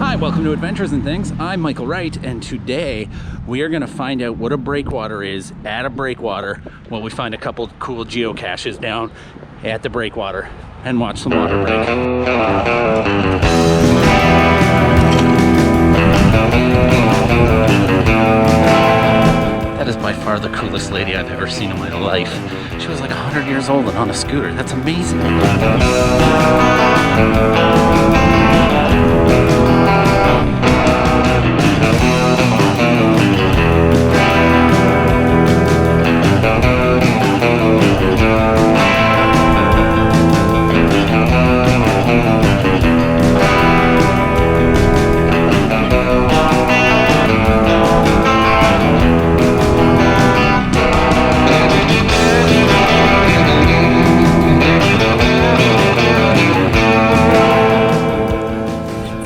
Hi, welcome to Adventures and Things. I'm Michael Wright, and today we are going to find out what a breakwater is at a breakwater. Well, we find a couple cool geocaches down at the breakwater and watch some water break. That is by far the coolest lady I've ever seen in my life. She was like 100 years old and on a scooter. That's amazing.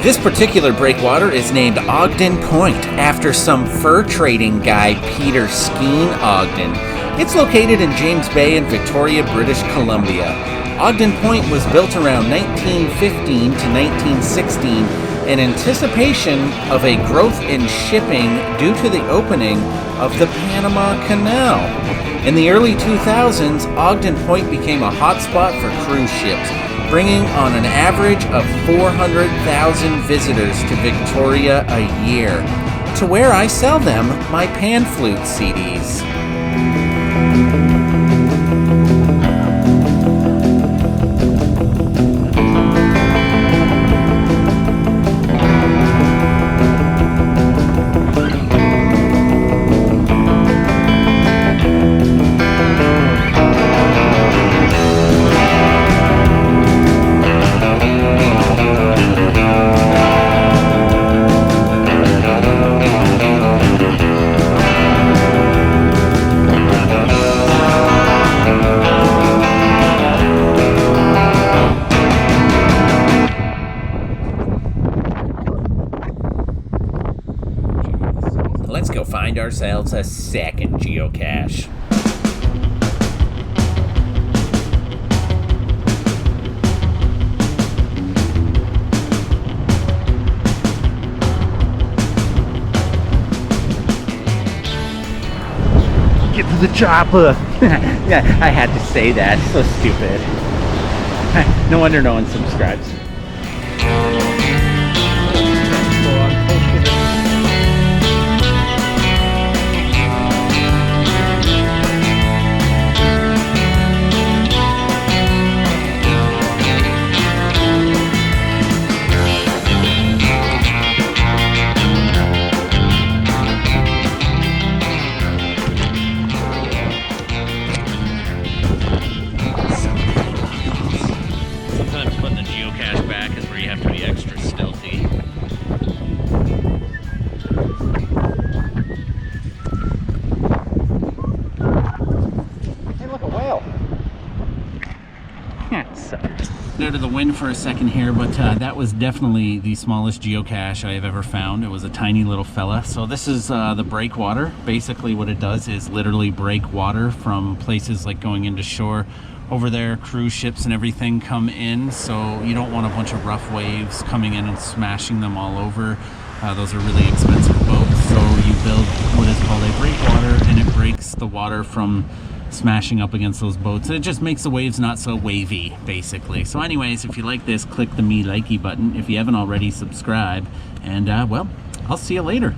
This particular breakwater is named Ogden Point after some fur trading guy Peter Skeen Ogden. It's located in James Bay in Victoria, British Columbia. Ogden Point was built around 1915 to 1916 in anticipation of a growth in shipping due to the opening of the Panama Canal. In the early 2000s, Ogden Point became a hotspot for cruise ships, bringing on an average of 400,000 visitors to Victoria a year, to where I sell them my pan flute CDs. Let's go find ourselves a second geocache. Get to the chopper! Yeah, I had to say that. So stupid. No wonder no one subscribes. Sometimes putting the geocache back is where you have to be extra stealthy. Hey, look, a whale! Out of the wind for a second here, but that was definitely the smallest geocache I have ever found. It was a tiny little fella. So this is the breakwater. Basically what it does is literally break water from places like going into shore. Over there, cruise ships and everything come in, so you don't want a bunch of rough waves coming in and smashing them all over. Those are really expensive boats, so you build what is called a breakwater, and it breaks the water from smashing up against those boats. It just makes the waves not so wavy, basically. So anyways, if you like this, click the me likey button. If you haven't already, subscribe, and well, I'll see you later.